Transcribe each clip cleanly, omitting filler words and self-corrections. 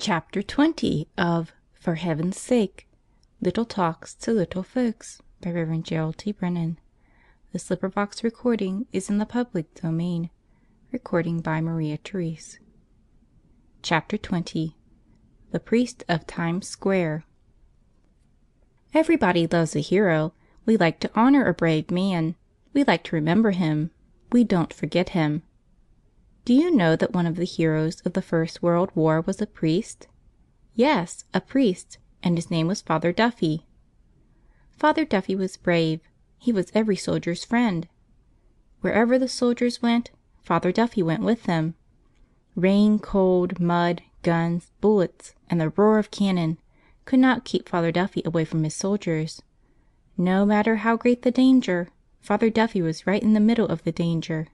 Chapter 20 of For Heaven's Sake, Little Talks to Little Folks by Rev. Gerald T. Brennan. The Slipperbox recording is in the public domain. Recording by Maria Therese. Chapter 20 The Priest of Times Square. Everybody loves a hero. We like to honor a brave man. We like to remember him. We don't forget him. Do you know that one of the heroes of the First World War was a priest? Yes, a priest, and his name was Father Duffy. Father Duffy was brave. He was every soldier's friend. Wherever the soldiers went, Father Duffy went with them. Rain, cold, mud, guns, bullets, and the roar of cannon could not keep Father Duffy away from his soldiers. No matter how great the danger, Father Duffy was right in the middle of the danger.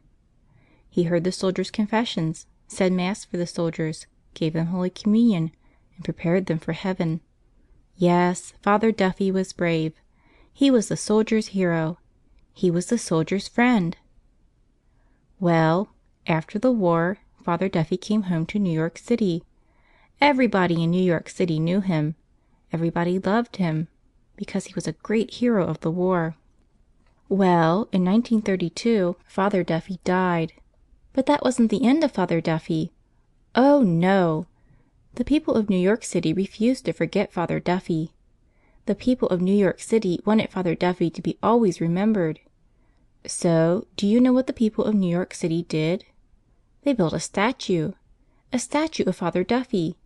He heard the soldiers' confessions, said Mass for the soldiers, gave them Holy Communion, and prepared them for heaven. Yes, Father Duffy was brave. He was the soldier's hero. He was the soldier's friend. Well, after the war, Father Duffy came home to New York City. Everybody in New York City knew him. Everybody loved him, because he was a great hero of the war. Well, in 1932, Father Duffy died. But that wasn't the end of Father Duffy. Oh, no! The people of New York City refused to forget Father Duffy. The people of New York City wanted Father Duffy to be always remembered. So, do you know what the people of New York City did? They built a statue of Father Duffy.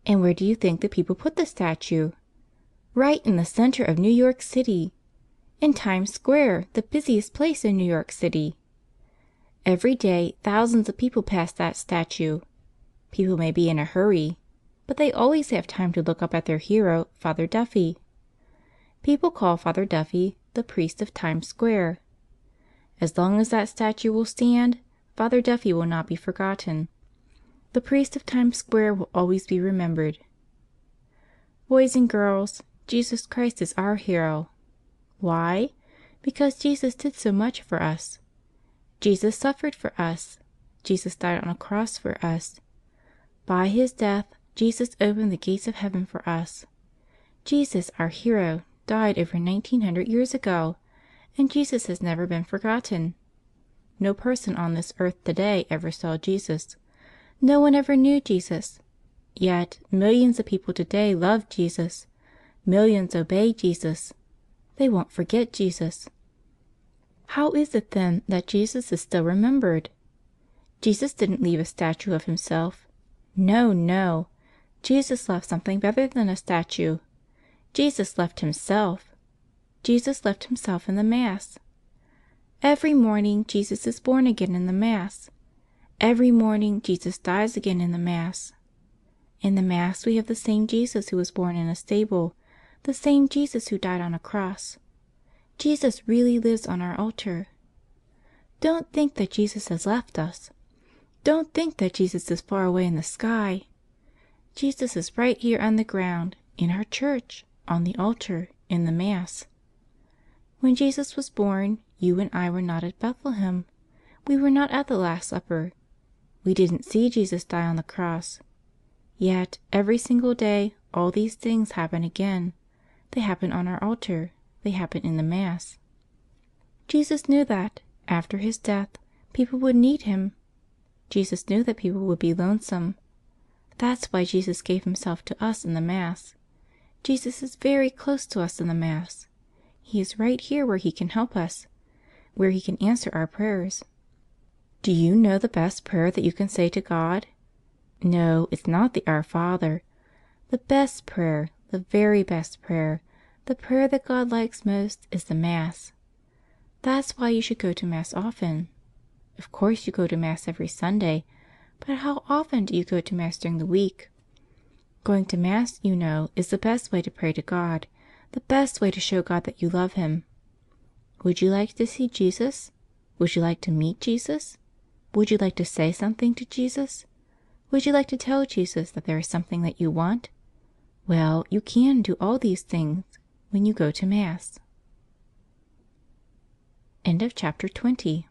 And where do you think the people put the statue? Right in the center of New York City, in Times Square, the busiest place in New York City. Every day thousands of people pass that statue. People may be in a hurry, but they always have time to look up at their hero, Father Duffy. People call Father Duffy the priest of Times Square. As long as that statue will stand, Father Duffy will not be forgotten. The priest of Times Square will always be remembered. Boys and girls, Jesus Christ is our hero. Why? Because Jesus did so much for us. Jesus suffered for us. Jesus died on a cross for us. By his death, Jesus opened the gates of heaven for us. Jesus, our hero, died over 1900 years ago, and Jesus has never been forgotten. No person on this earth today ever saw Jesus. No one ever knew Jesus. Yet, millions of people today love Jesus. Millions obey Jesus. They won't forget Jesus. How is it then that Jesus is still remembered? Jesus didn't leave a statue of himself. No, no. Jesus left something better than a statue. Jesus left himself. Jesus left himself in the Mass. Every morning Jesus is born again in the Mass. Every morning Jesus dies again in the Mass. In the Mass we have the same Jesus who was born in a stable, the same Jesus who died on a cross. Jesus really lives on our altar. Don't think that Jesus has left us. Don't think that Jesus is far away in the sky. Jesus is right here on the ground, in our church, on the altar, in the Mass. When Jesus was born, you and I were not at Bethlehem. We were not at the Last Supper. We didn't see Jesus die on the cross. Yet, every single day, all these things happen again. They happen on our altar. They happen in the Mass. Jesus knew that, after his death, people would need him. Jesus knew that people would be lonesome. That's why Jesus gave himself to us in the Mass. Jesus is very close to us in the Mass. He is right here where he can help us, where he can answer our prayers. Do you know the best prayer that you can say to God? No, it's not the Our Father. The best prayer, the very best prayer, the prayer that God likes most is the Mass. That's why you should go to Mass often. Of course you go to Mass every Sunday, but how often do you go to Mass during the week? Going to Mass, you know, is the best way to pray to God, the best way to show God that you love him. Would you like to see Jesus? Would you like to meet Jesus? Would you like to say something to Jesus? Would you like to tell Jesus that there is something that you want? Well, you can do all these things when you go to Mass. End of chapter 20.